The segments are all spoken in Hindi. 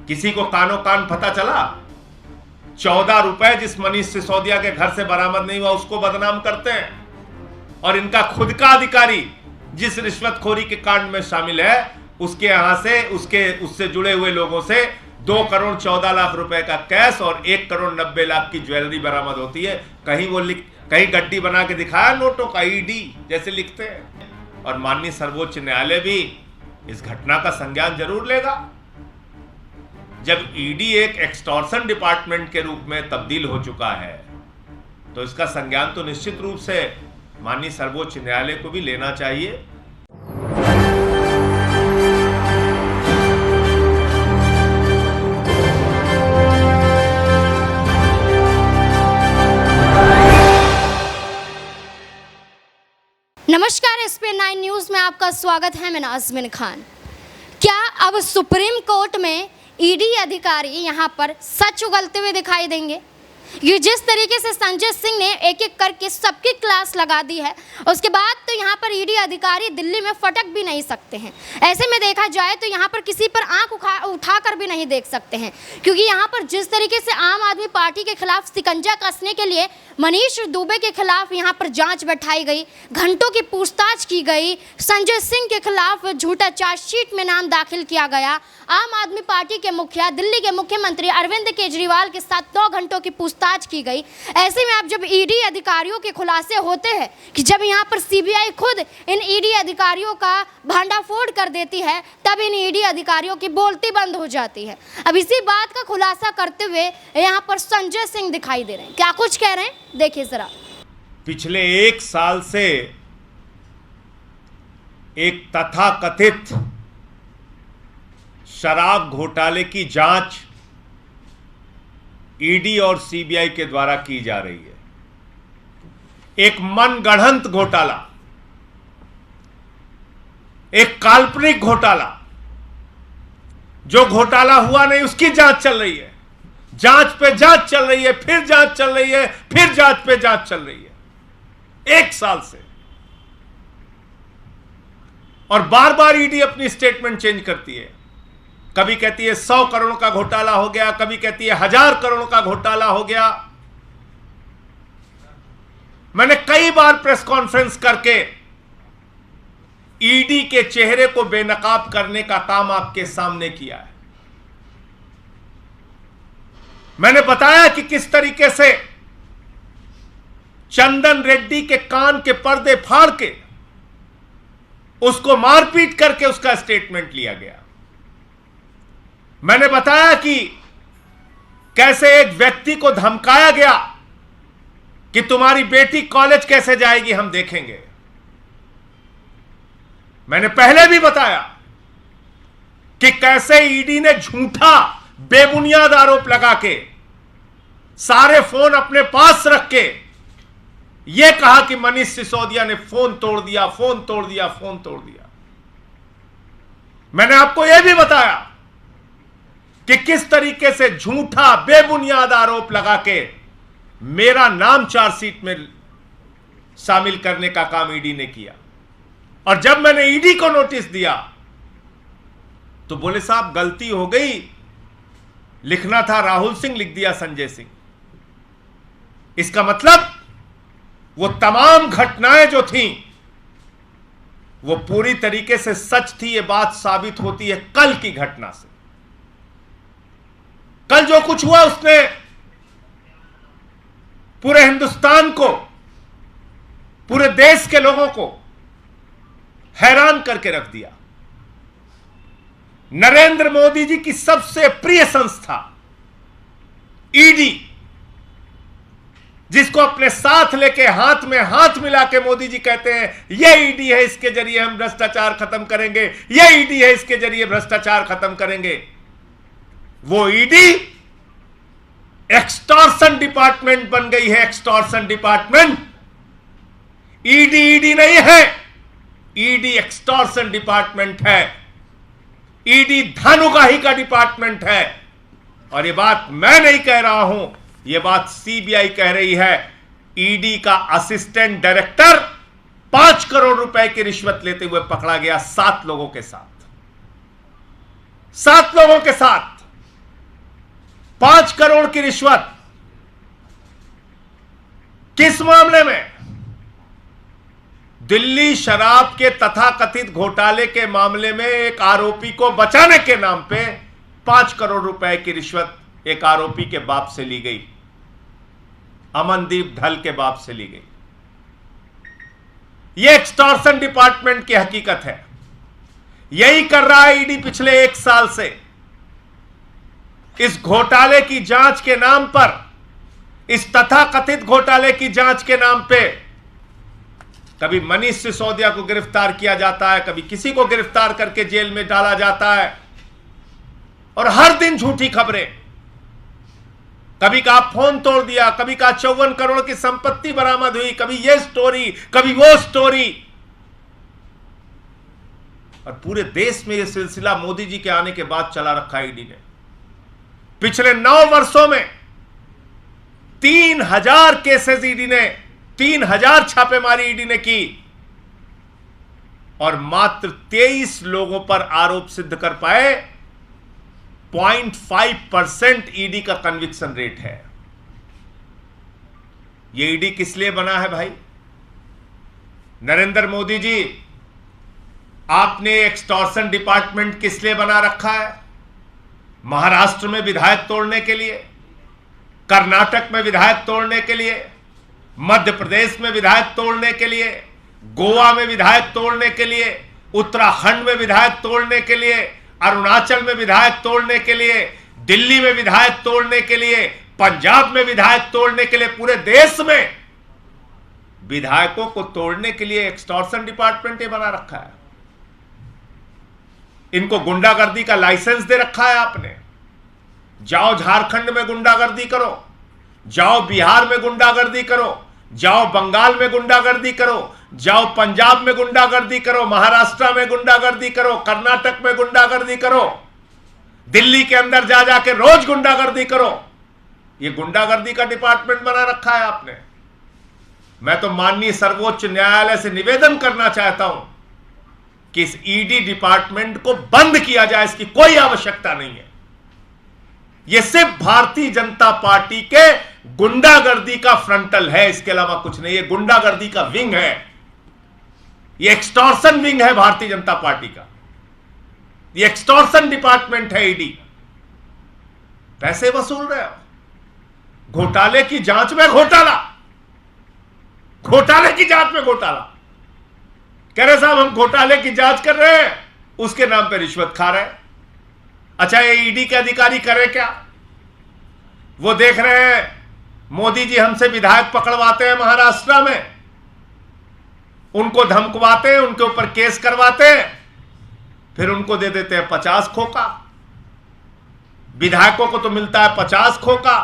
किसी को कानो कान पता चला? 14 रुपए जिस मनीष सिसोदिया के घर से बरामद नहीं हुआ उसको बदनाम करते हैं, और इनका खुद का अधिकारी जिस रिश्वतखोरी के कांड में शामिल है उसके यहां से उससे जुड़े हुए लोगों से 2 करोड़ 14 लाख रुपए का कैश और 1 करोड़ 90 लाख की ज्वेलरी बरामद होती है। कहीं गड्डी बना के दिखाया नोटों का, ईडी जैसे लिखते हैं। और माननीय सर्वोच्च न्यायालय भी इस घटना का संज्ञान जरूर लेगा। जब ईडी एक एक्सटॉर्शन डिपार्टमेंट के रूप में तब्दील हो चुका है तो इसका संज्ञान तो निश्चित रूप से माननीय सर्वोच्च न्यायालय को भी लेना चाहिए। नमस्कार, SPN9 न्यूज में आपका स्वागत है। मैं नाज़मीन खान। क्या अब सुप्रीम कोर्ट में ईडी अधिकारी यहां पर सच उगलते हुए दिखाई देंगे? ये जिस तरीके से संजय सिंह ने एक एक करके सबकी क्लास लगा दी है, उसके बाद तो यहाँ पर ईडी अधिकारी दिल्ली में फटक भी नहीं सकते हैं। ऐसे में देखा जाए तो यहाँ पर किसी पर आंख उठा कर भी नहीं देख सकते हैं, क्योंकि यहाँ पर जिस तरीके से आम आदमी पार्टी के खिलाफ शिकंजा कसने के लिए मनीष दुबे के खिलाफ यहाँ पर जांच बैठाई गई, घंटों की पूछताछ की गई, संजय सिंह के खिलाफ झूठा चार्जशीट में नाम दाखिल किया गया, आम आदमी पार्टी के मुखिया दिल्ली के मुख्यमंत्री अरविंद केजरीवाल के साथ 9 घंटों की पूछताछ की गई। ऐसे में अब जब ईडी अधिकारियों के खुलासे होते हैं कि जब यहाँ पर सीबीआई खुद इन ईडी अधिकारियों का भांडाफोड़ कर देती है, तब इन ईडी अधिकारियों की बोलती बंद हो जाती है। अब इसी बात का खुलासा करते हुए यहाँ पर संजय सिंह दिखाई दे रहे हैं। क्या कुछ कह रहे हैं, देखिए जरा। पिछले 1 साल से एक तथाकथित शराब घोटाले की जांच ईडी और सीबीआई के द्वारा की जा रही है। एक मनगढ़ंत घोटाला, एक काल्पनिक घोटाला, जो घोटाला हुआ नहीं उसकी जांच चल रही है। जांच पे जांच चल रही है, फिर जांच चल रही है, फिर जांच पे जांच चल रही है 1 साल से। और बार बार ईडी अपनी स्टेटमेंट चेंज करती है। कभी कहती है 100 करोड़ का घोटाला हो गया, कभी कहती है 1000 करोड़ का घोटाला हो गया। मैंने कई बार प्रेस कॉन्फ्रेंस करके ईडी के चेहरे को बेनकाब करने का काम आपके सामने किया है। मैंने बताया कि किस तरीके से चंदन रेड्डी के कान के पर्दे फाड़ के उसको मारपीट करके उसका स्टेटमेंट लिया गया। मैंने बताया कि कैसे एक व्यक्ति को धमकाया गया कि तुम्हारी बेटी कॉलेज कैसे जाएगी, हम देखेंगे। मैंने पहले भी बताया कि कैसे ईडी ने झूठा बेबुनियाद आरोप लगा के सारे फोन अपने पास रख के यह कहा कि मनीष सिसोदिया ने फोन तोड़ दिया, फोन तोड़ दिया, फोन तोड़ दिया। मैंने आपको यह भी बताया कि किस तरीके से झूठा बेबुनियाद आरोप लगा के मेरा नाम चार्जशीट में शामिल करने का काम ईडी ने किया। और जब मैंने ईडी को नोटिस दिया तो बोले साहब गलती हो गई, लिखना था राहुल सिंह, लिख दिया संजय सिंह। इसका मतलब वो तमाम घटनाएं जो थीं वो पूरी तरीके से सच थी। ये बात साबित होती है कल की घटना से। कल जो कुछ हुआ उसने पूरे हिंदुस्तान को, पूरे देश के लोगों को हैरान करके रख दिया। नरेंद्र मोदी जी की सबसे प्रिय संस्था ईडी, जिसको अपने साथ लेके हाथ में हाथ मिला के मोदी जी कहते हैं यह ईडी है, इसके जरिए हम भ्रष्टाचार खत्म करेंगे, यह ईडी है, इसके जरिए भ्रष्टाचार खत्म करेंगे। वो ईडी एक्सटॉर्शन डिपार्टमेंट बन गई है। Extortion department. ईडी नहीं है, ईडी एक्सटॉर्शन डिपार्टमेंट है। ईडी धनुगाही का डिपार्टमेंट है। और ये बात मैं नहीं कह रहा हूं, ये बात सीबीआई कह रही है। ईडी का असिस्टेंट डायरेक्टर 5 करोड़ रुपए की रिश्वत लेते हुए पकड़ा गया 7 लोगों के साथ। 7 लोगों के साथ। 5 करोड़ की रिश्वत। किस मामले में? दिल्ली शराब के तथाकथित घोटाले के मामले में एक आरोपी को बचाने के नाम पे 5 करोड़ रुपए की रिश्वत एक आरोपी के बाप से ली गई, अमनदीप ढल के बाप से ली गई। यह एक्सटॉर्शन डिपार्टमेंट की हकीकत है। यही कर रहा है ईडी पिछले 1 साल से। इस घोटाले की जांच के नाम पर, इस तथाकथित घोटाले की जांच के नाम पे कभी मनीष सिसोदिया को गिरफ्तार किया जाता है, कभी किसी को गिरफ्तार करके जेल में डाला जाता है, और हर दिन झूठी खबरें। कभी कहा फोन तोड़ दिया, कभी कहा 54 करोड़ की संपत्ति बरामद हुई, कभी यह स्टोरी, कभी वो स्टोरी। और पूरे देश में यह सिलसिला मोदी जी के आने के बाद चला रखा है ईडी ने। पिछले 9 वर्षों में 3000 केसेस ईडी ने, 3000 छापेमारी ईडी ने की, और मात्र 23 लोगों पर आरोप सिद्ध कर पाए। 0.5% ईडी का कन्विक्शन रेट है। यह ईडी किस लिए बना है भाई? नरेंद्र मोदी जी, आपने एक्सटॉर्शन डिपार्टमेंट किस लिए बना रखा है? महाराष्ट्र में विधायक तोड़ने के लिए, कर्नाटक में विधायक तोड़ने के लिए, मध्य प्रदेश में विधायक तोड़ने के लिए, गोवा में विधायक तोड़ने के लिए, उत्तराखंड में विधायक तोड़ने के लिए, अरुणाचल में विधायक तोड़ने के लिए, दिल्ली में विधायक तोड़ने के लिए, पंजाब में विधायक तोड़ने के लिए, पूरे देश में विधायकों को तोड़ने के लिए एक्सटॉर्शन डिपार्टमेंट ये बना रखा है। इनको गुंडागर्दी का लाइसेंस दे रखा है आपने। जाओ झारखंड में गुंडागर्दी करो, जाओ बिहार में गुंडागर्दी करो, जाओ बंगाल में गुंडागर्दी करो, जाओ पंजाब में गुंडागर्दी करो, महाराष्ट्र में गुंडागर्दी करो, कर्नाटक में गुंडागर्दी करो, दिल्ली के अंदर जा जाके रोज गुंडागर्दी करो। ये गुंडागर्दी का डिपार्टमेंट बना रखा है आपने। मैं तो माननीय सर्वोच्च न्यायालय से निवेदन करना चाहता हूं कि इस ईडी डिपार्टमेंट को बंद किया जाए। इसकी कोई आवश्यकता नहीं है। यह सिर्फ भारतीय जनता पार्टी के गुंडागर्दी का फ्रंटल है, इसके अलावा कुछ नहीं। यह गुंडागर्दी का विंग है, यह एक्सटॉर्शन विंग है भारतीय जनता पार्टी का। यह एक्सटॉर्शन डिपार्टमेंट है ईडी। पैसे वसूल रहे हो, घोटाले की जांच में घोटाला, घोटाले की जांच में घोटाला। कह रहे साहब हम घोटाले की जांच कर रहे हैं, उसके नाम पे रिश्वत खा रहे हैं। अच्छा, ये ईडी के अधिकारी करे क्या? वो देख रहे हैं मोदी जी हमसे विधायक पकड़वाते हैं महाराष्ट्र में, उनको धमकवाते हैं, उनके ऊपर केस करवाते हैं, फिर उनको दे देते हैं 50 खोखा। विधायकों को तो मिलता है 50 खोखा,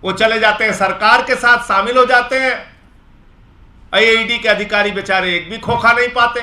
वो चले जाते हैं सरकार के साथ शामिल हो जाते हैं। ईडी के अधिकारी बेचारे एक भी खोखा नहीं पाते।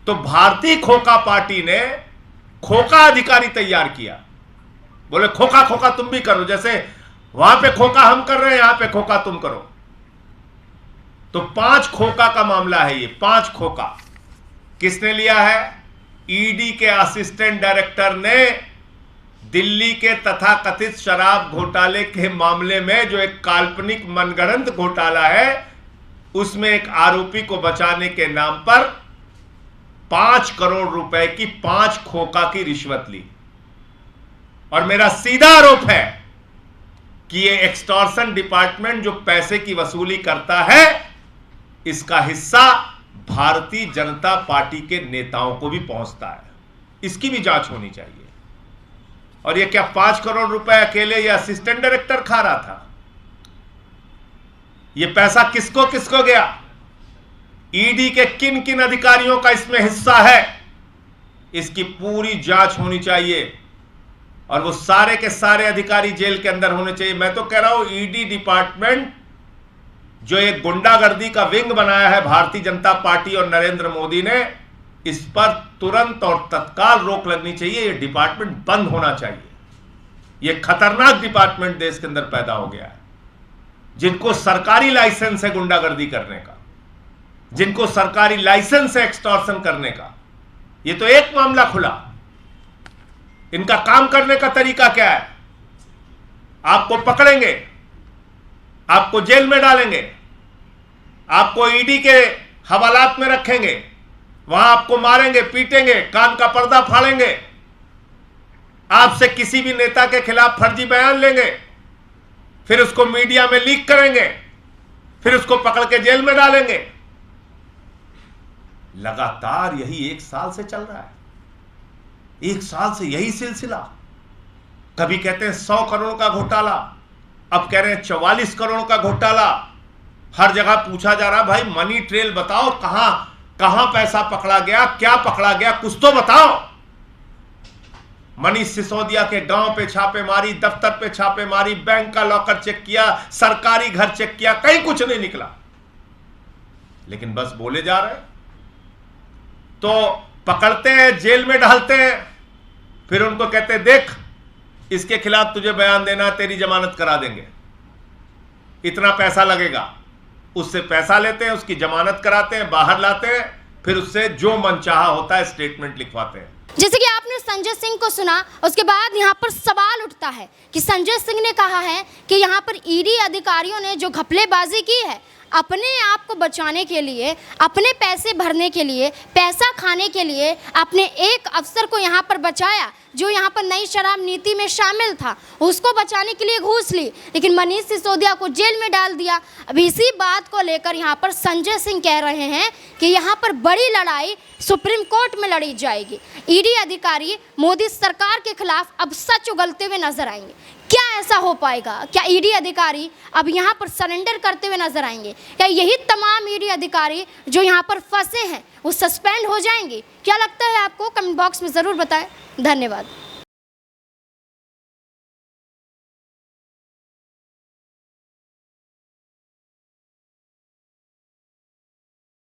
तो भारतीय खोखा पार्टी ने खोखा अधिकारी तैयार किया। बोले खोखा खोखा तुम भी करो, जैसे वहां पे खोखा हम कर रहे हैं, यहां पे खोखा तुम करो। तो 5 खोखा का मामला है ये। 5 खोखा किसने लिया है? ईडी के असिस्टेंट डायरेक्टर ने दिल्ली के तथाकथित शराब घोटाले के मामले में, जो एक काल्पनिक मनगढ़ंत घोटाला है, उसमें एक आरोपी को बचाने के नाम पर 5 करोड़ रुपए की 5 खोखा की रिश्वत ली। और मेरा सीधा आरोप है कि ये एक्सटॉर्शन डिपार्टमेंट जो पैसे की वसूली करता है, इसका हिस्सा भारतीय जनता पार्टी के नेताओं को भी पहुंचता है। इसकी भी जांच होनी चाहिए। और ये क्या 5 करोड़ रुपए अकेले ये असिस्टेंट डायरेक्टर खा रहा था? ये पैसा किसको किसको गया? ईडी के किन किन अधिकारियों का इसमें हिस्सा है? इसकी पूरी जांच होनी चाहिए और वो सारे के सारे अधिकारी जेल के अंदर होने चाहिए। मैं तो कह रहा हूं ईडी डिपार्टमेंट जो एक गुंडागर्दी का विंग बनाया है भारतीय जनता पार्टी और नरेंद्र मोदी ने, इस पर तुरंत और तत्काल रोक लगनी चाहिए। यह डिपार्टमेंट बंद होना चाहिए। यह खतरनाक डिपार्टमेंट देश के अंदर पैदा हो गया है। जिनको सरकारी लाइसेंस है गुंडागर्दी करने का, जिनको सरकारी लाइसेंस है एक्सटॉर्शन करने का, ये तो एक मामला खुला। इनका काम करने का तरीका क्या है? आपको पकड़ेंगे, आपको जेल में डालेंगे, आपको ईडी के हवालात में रखेंगे, वहां आपको मारेंगे, पीटेंगे, कान का पर्दा फाड़ेंगे, आपसे किसी भी नेता के खिलाफ फर्जी बयान लेंगे, फिर उसको मीडिया में लीक करेंगे, फिर उसको पकड़ के जेल में डालेंगे। लगातार यही 1 साल से चल रहा है, 1 साल से यही सिलसिला। कभी कहते हैं 100 करोड़ का घोटाला, अब कह रहे हैं 44 करोड़ का घोटाला। हर जगह पूछा जा रहा, भाई मनी ट्रेल बताओ, कहां पैसा पकड़ा गया, क्या पकड़ा गया, कुछ तो बताओ। मनीष सिसोदिया के गांव पे छापेमारी, दफ्तर पे छापेमारी, बैंक का लॉकर चेक किया, सरकारी घर चेक किया, कहीं कुछ नहीं निकला, लेकिन बस बोले जा रहे हैं। तो पकड़ते हैं, जेल में डालते हैं, फिर उनको कहते हैं देख इसके खिलाफ तुझे बयान देना, तेरी जमानत करा देंगे, इतना पैसा लगेगा। उससे पैसा लेते हैं, उसकी जमानत कराते हैं, बाहर लाते हैं, फिर उससे जो मनचाहा होता है स्टेटमेंट लिखवाते हैं। जैसे कि आपने संजय सिंह को सुना, उसके बाद यहाँ पर सवाल उठता है कि संजय सिंह ने कहा है कि यहाँ पर ईडी अधिकारियों ने जो घपलेबाजी की है, अपने आप को बचाने के लिए, अपने पैसे भरने के लिए, पैसा खाने के लिए, अपने एक अफसर को यहाँ पर बचाया जो यहाँ पर नई शराब नीति में शामिल था, उसको बचाने के लिए घूस ली, लेकिन मनीष सिसोदिया को जेल में डाल दिया। अब इसी बात को लेकर यहाँ पर संजय सिंह कह रहे हैं कि यहाँ पर बड़ी लड़ाई सुप्रीम कोर्ट में लड़ी जाएगी। ईडी अधिकारी मोदी सरकार के खिलाफ अब सच उगलते हुए नजर आएंगे। क्या ऐसा हो पाएगा? क्या ईडी अधिकारी अब यहाँ पर सरेंडर करते हुए नजर आएंगे? क्या यही तमाम ईडी अधिकारी जो यहाँ पर फंसे हैं वो सस्पेंड हो जाएंगे? क्या लगता है आपको? कमेंट बॉक्स में ज़रूर बताएं। धन्यवाद।